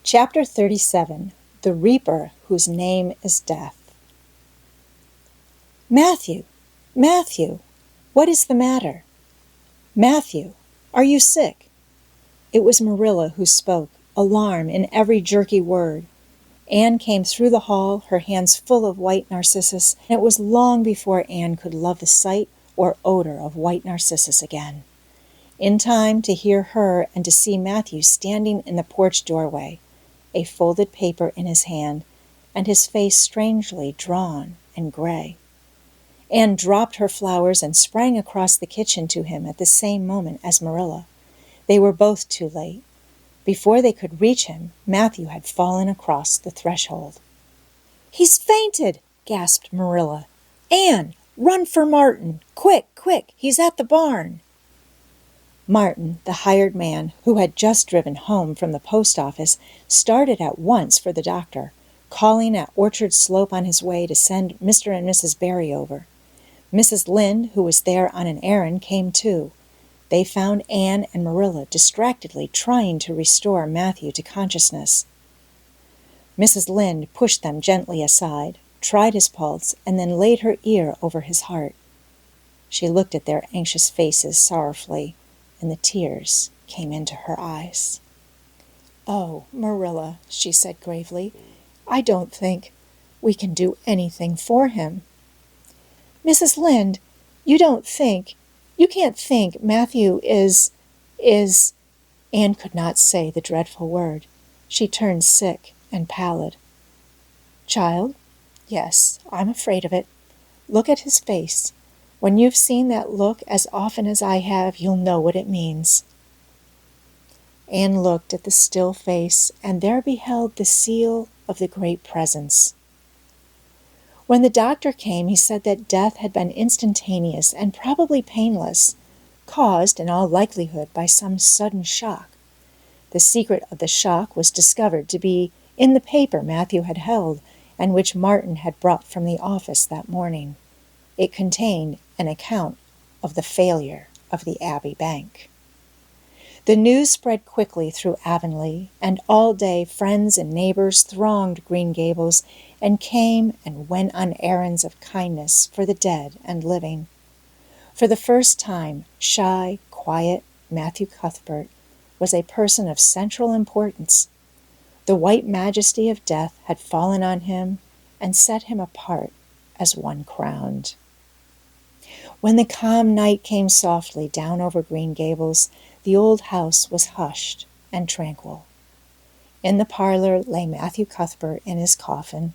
Chapter 37, The Reaper Whose Name is Death. Matthew, Matthew, what is the matter? Matthew, are you sick? It was Marilla who spoke, alarm in every jerky word. Anne came through the hall, her hands full of white narcissus, and it was long before Anne could love the sight or odor of white narcissus again. In time to hear her and to see Matthew standing in the porch doorway, a folded paper in his hand, and his face strangely drawn and gray. Anne dropped her flowers and sprang across the kitchen to him at the same moment as Marilla. They were both too late. Before they could reach him, Matthew had fallen across the threshold. "He's fainted!" gasped Marilla. "Anne, run for Martin! Quick, quick! He's at the barn!" Martin, the hired man, who had just driven home from the post office, started at once for the doctor, calling at Orchard Slope on his way to send Mr. and Mrs. Barry over. Mrs. Lynde, who was there on an errand, came too. They found Anne and Marilla distractedly trying to restore Matthew to consciousness. Mrs. Lynde pushed them gently aside, tried his pulse, and then laid her ear over his heart. She looked at their anxious faces sorrowfully, and the tears came into her eyes. "Oh, Marilla," she said gravely, "I don't think we can do anything for him." "Mrs. Lynde, you can't think Matthew is... Anne could not say the dreadful word. She turned sick and pallid. "Child, yes, I'm afraid of it. Look at his face. When you've seen that look as often as I have, you'll know what it means." Anne looked at the still face, and there beheld the seal of the Great Presence. When the doctor came, he said that death had been instantaneous and probably painless, caused in all likelihood by some sudden shock. The secret of the shock was discovered to be in the paper Matthew had held and which Martin had brought from the office that morning. It contained an account of the failure of the Abbey Bank. The news spread quickly through Avonlea, and all day friends and neighbors thronged Green Gables and came and went on errands of kindness for the dead and living. For the first time, shy, quiet Mathew Cuthbert was a person of central importance. The white majesty of death had fallen on him and set him apart as one crowned. When the calm night came softly down over Green Gables, the old house was hushed and tranquil. In the parlor lay Mathew Cuthbert in his coffin,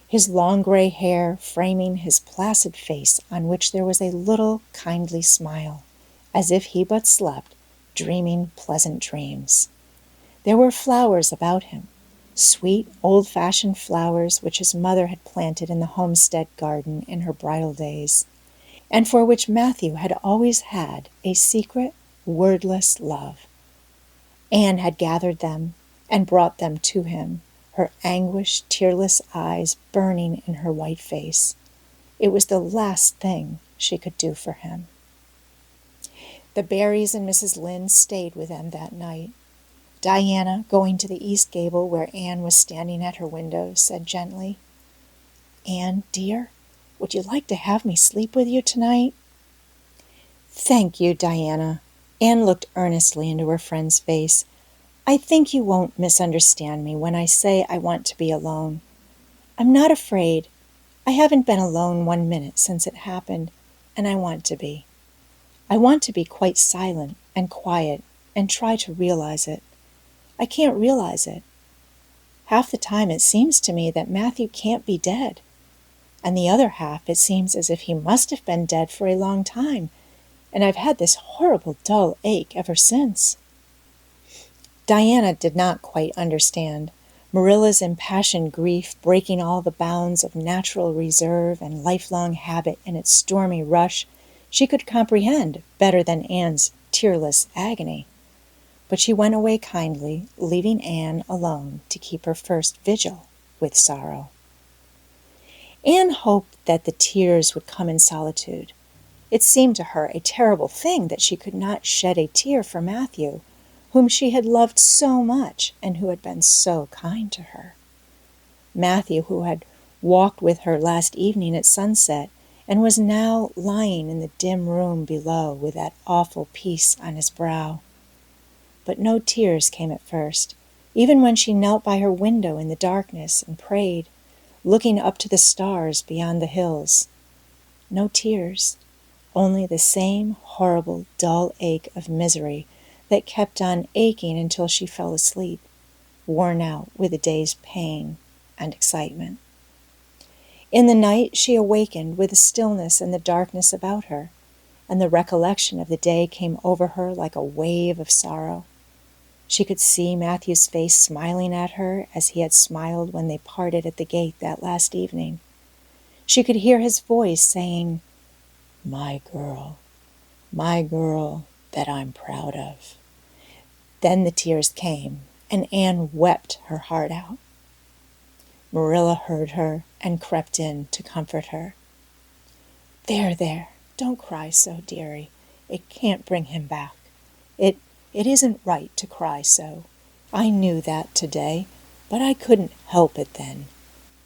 his long gray hair framing his placid face on which there was a little kindly smile, as if he but slept, dreaming pleasant dreams. There were flowers about him, sweet, old-fashioned flowers which his mother had planted in the homestead garden in her bridal days, and for which Matthew had always had a secret, wordless love. Anne had gathered them and brought them to him, her anguished, tearless eyes burning in her white face. It was the last thing she could do for him. The Barrys and Mrs. Lynde stayed with them that night. Diana, going to the east gable where Anne was standing at her window, said gently, "Anne, dear, would you like to have me sleep with you tonight?" "Thank you, Diana." Anne looked earnestly into her friend's face. "I think you won't misunderstand me when I say I want to be alone. I'm not afraid. I haven't been alone 1 minute since it happened, and I want to be. I want to be quite silent and quiet and try to realize it. I can't realize it. Half the time it seems to me that Matthew can't be dead, and the other half it seems as if he must have been dead for a long time, and I've had this horrible dull ache ever since." Diana did not quite understand. Marilla's impassioned grief, breaking all the bounds of natural reserve and lifelong habit in its stormy rush, she could comprehend better than Anne's tearless agony. But she went away kindly, leaving Anne alone to keep her first vigil with sorrow. Anne hoped that the tears would come in solitude. It seemed to her a terrible thing that she could not shed a tear for Matthew, whom she had loved so much and who had been so kind to her. Matthew, who had walked with her last evening at sunset and was now lying in the dim room below with that awful peace on his brow. But no tears came at first, even when she knelt by her window in the darkness and prayed, looking up to the stars beyond the hills. No tears, only the same horrible, dull ache of misery that kept on aching until she fell asleep, worn out with the day's pain and excitement. In the night she awakened with the stillness and the darkness about her, and the recollection of the day came over her like a wave of sorrow. She could see Matthew's face smiling at her as he had smiled when they parted at the gate that last evening. She could hear his voice saying, my girl that I'm proud of." Then the tears came, and Anne wept her heart out. Marilla heard her and crept in to comfort her. There, don't cry so, dearie. It can't bring him back. It isn't right to cry so. I knew that today, but I couldn't help it then.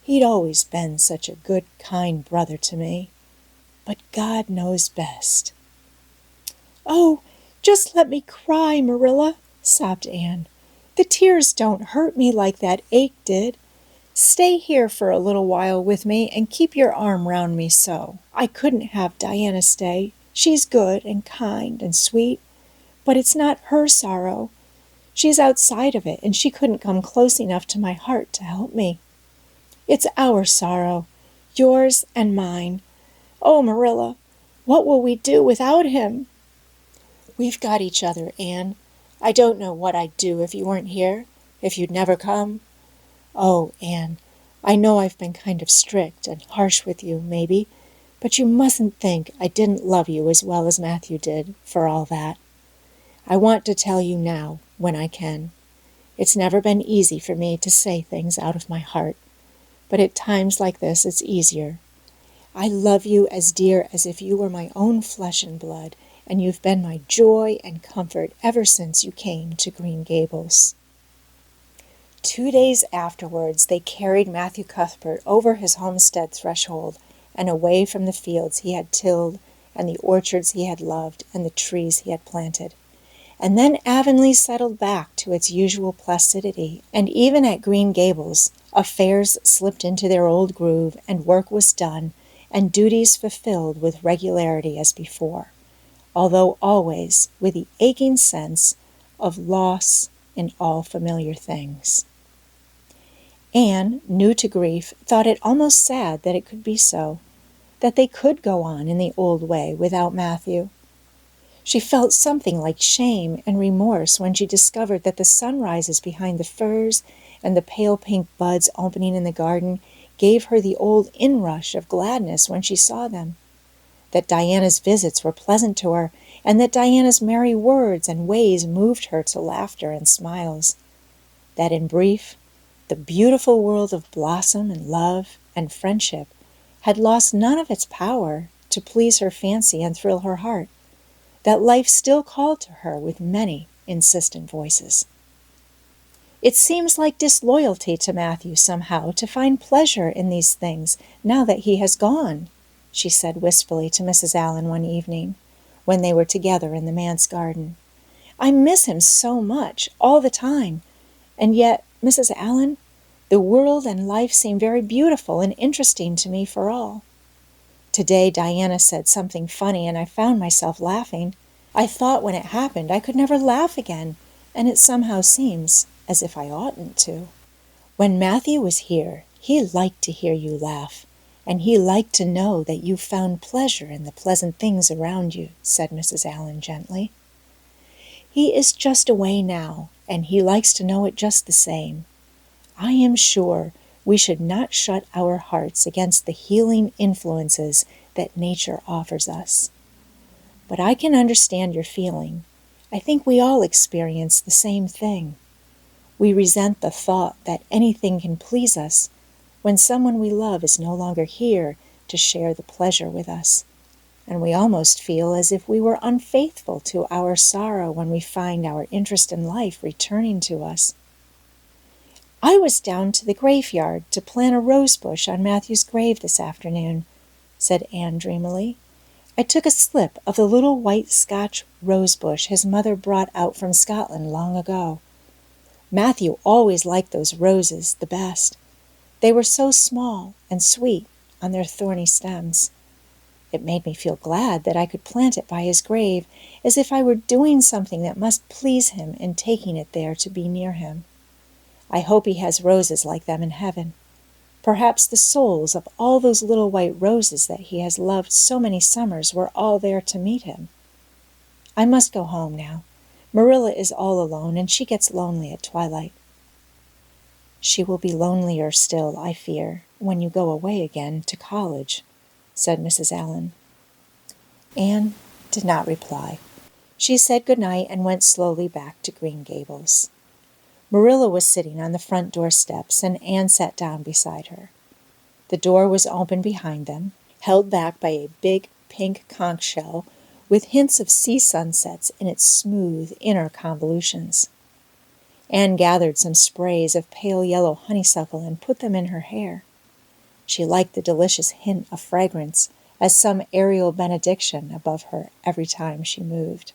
He'd always been such a good, kind brother to me. But God knows best." "Oh, just let me cry, Marilla," sobbed Anne. "The tears don't hurt me like that ache did. Stay here for a little while with me and keep your arm round me so. I couldn't have Diana stay. She's good and kind and sweet, but it's not her sorrow. She's outside of it, and she couldn't come close enough to my heart to help me. It's our sorrow, yours and mine. Oh, Marilla, what will we do without him?" "We've got each other, Anne. I don't know what I'd do if you weren't here, if you'd never come. Oh, Anne, I know I've been kind of strict and harsh with you, maybe, but you mustn't think I didn't love you as well as Matthew did, for all that. I want to tell you now, when I can. It's never been easy for me to say things out of my heart, but at times like this it's easier. I love you as dear as if you were my own flesh and blood, and you've been my joy and comfort ever since you came to Green Gables." 2 days afterwards, they carried Mathew Cuthbert over his homestead threshold and away from the fields he had tilled and the orchards he had loved and the trees he had planted. And then Avonlea settled back to its usual placidity, and even at Green Gables, affairs slipped into their old groove, and work was done, and duties fulfilled with regularity as before, although always with the aching sense of loss in all familiar things. Anne, new to grief, thought it almost sad that it could be so, that they could go on in the old way without Matthew. She felt something like shame and remorse when she discovered that the sunrises behind the firs and the pale pink buds opening in the garden gave her the old inrush of gladness when she saw them, that Diana's visits were pleasant to her, and that Diana's merry words and ways moved her to laughter and smiles, that in brief, the beautiful world of blossom and love and friendship had lost none of its power to please her fancy and thrill her heart, that life still called to her with many insistent voices. "It seems like disloyalty to Matthew somehow to find pleasure in these things now that he has gone," she said wistfully to Mrs. Allan one evening, when they were together in the manse garden. "I miss him so much, all the time, and yet, Mrs. Allan, the world and life seem very beautiful and interesting to me for all. Today Diana said something funny, and I found myself laughing. I thought when it happened I could never laugh again, and it somehow seems as if I oughtn't to. When Matthew was here, he liked to hear you laugh, and he liked to know that you found pleasure in the pleasant things around you," said Mrs. Allan gently. "He is just away now, and he likes to know it just the same. I am sure we should not shut our hearts against the healing influences that nature offers us. But I can understand your feeling. I think we all experience the same thing. We resent the thought that anything can please us when someone we love is no longer here to share the pleasure with us. and we almost feel as if we were unfaithful to our sorrow when we find our interest in life returning to us. I was down to the graveyard to plant a rose bush on Matthew's grave this afternoon, said Anne dreamily. I took a slip of the little white Scotch rose bush his mother brought out from Scotland long ago. Matthew always liked those roses the best. They were so small and sweet on their thorny stems. It made me feel glad that I could plant it by his grave, as if I were doing something that must please him in taking it there to be near him. I hope he has roses like them in heaven. Perhaps the souls of all those little white roses that he has loved so many summers were all there to meet him. I must go home now. Marilla is all alone, and she gets lonely at twilight. She will be lonelier still, I fear, when you go away again to college, said Mrs. Allan. Anne did not reply. She said good night and went slowly back to Green Gables. Marilla was sitting on the front door steps, and Anne sat down beside her. The door was open behind them, held back by a big pink conch shell with hints of sea sunsets in its smooth inner convolutions. Anne gathered some sprays of pale yellow honeysuckle and put them in her hair. She liked the delicious hint of fragrance as some aerial benediction above her every time she moved.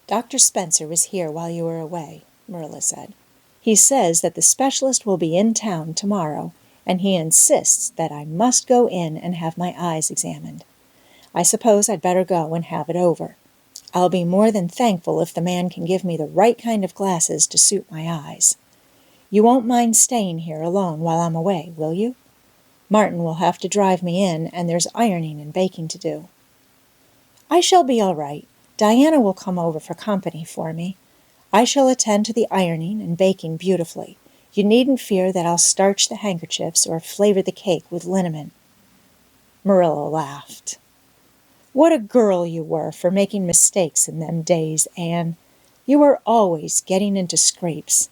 Dr. Spencer was here while you were away, Marilla said. He says that the specialist will be in town tomorrow, and he insists that I must go in and have my eyes examined. I suppose I'd better go and have it over. I'll be more than thankful if the man can give me the right kind of glasses to suit my eyes. You won't mind staying here alone while I'm away, will you? Martin will have to drive me in, and there's ironing and baking to do. I shall be all right. Diana will come over for company for me. I shall attend to the ironing and baking beautifully. You needn't fear that I'll starch the handkerchiefs or flavor the cake with liniment. Marilla laughed. What a girl you were for making mistakes in them days, Anne. You were always getting into scrapes.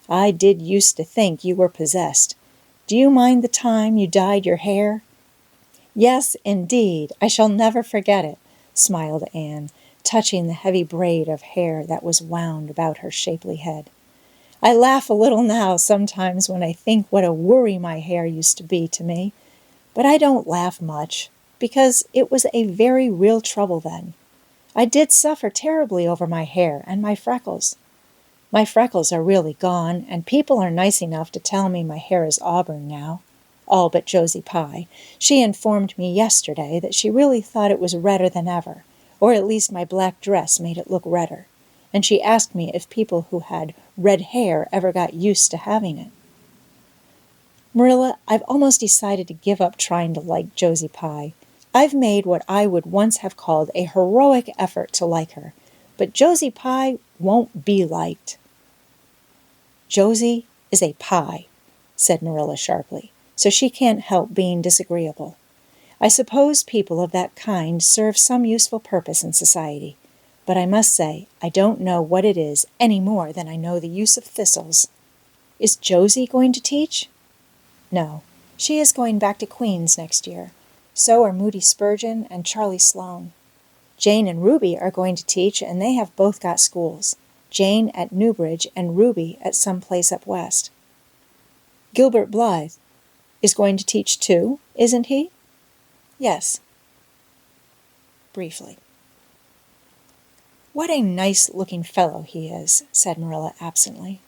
I did used to think you were possessed. Do you mind the time you dyed your hair? Yes, indeed. I shall never forget it, smiled Anne, touching the heavy braid of hair that was wound about her shapely head. I laugh a little now sometimes when I think what a worry my hair used to be to me, but I don't laugh much, because it was a very real trouble then. I did suffer terribly over my hair and my freckles. My freckles are really gone, and people are nice enough to tell me my hair is auburn now, all but Josie Pye. She informed me yesterday that she really thought it was redder than ever, or at least my black dress made it look redder, and she asked me if people who had red hair ever got used to having it. Marilla, I've almost decided to give up trying to like Josie Pye. I've made what I would once have called a heroic effort to like her, but Josie Pye won't be liked. Josie is a pie, said Marilla sharply, so she can't help being disagreeable. I suppose people of that kind serve some useful purpose in society, but I must say I don't know what it is any more than I know the use of thistles. Is Josie going to teach? No, she is going back to Queen's next year. So are Moody Spurgeon and Charlie Sloane. Jane and Ruby are going to teach, and they have both got schools. Jane at Newbridge and Ruby at some place up west. Gilbert Blythe is going to teach too, isn't he? Yes. Briefly. What a nice-looking fellow he is, said Marilla absently.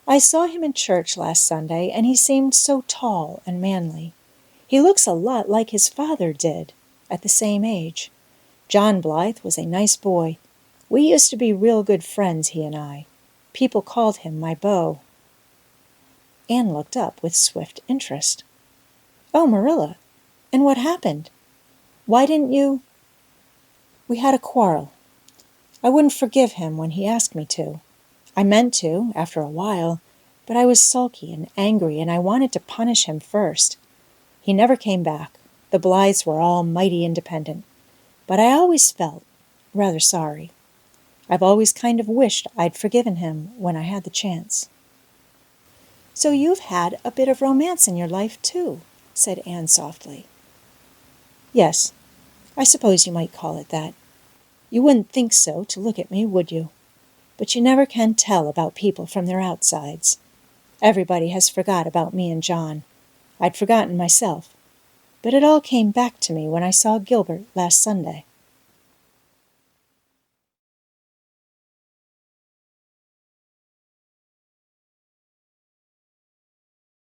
I saw him in church last Sunday, and he seemed so tall and manly. He looks a lot like his father did, at the same age. John Blythe was a nice boy. We used to be real good friends, he and I. People called him my beau. Anne looked up with swift interest. Oh, Marilla, and what happened? Why didn't you? We had a quarrel. I wouldn't forgive him when he asked me to. I meant to, after a while, but I was sulky and angry, and I wanted to punish him first. He never came back. The Blythes were all mighty independent. But I always felt rather sorry. I've always kind of wished I'd forgiven him when I had the chance. So you've had a bit of romance in your life, too, said Anne softly. Yes, I suppose you might call it that. You wouldn't think so to look at me, would you? But you never can tell about people from their outsides. Everybody has forgot about me and John. I'd forgotten myself. But it all came back to me when I saw Gilbert last Sunday.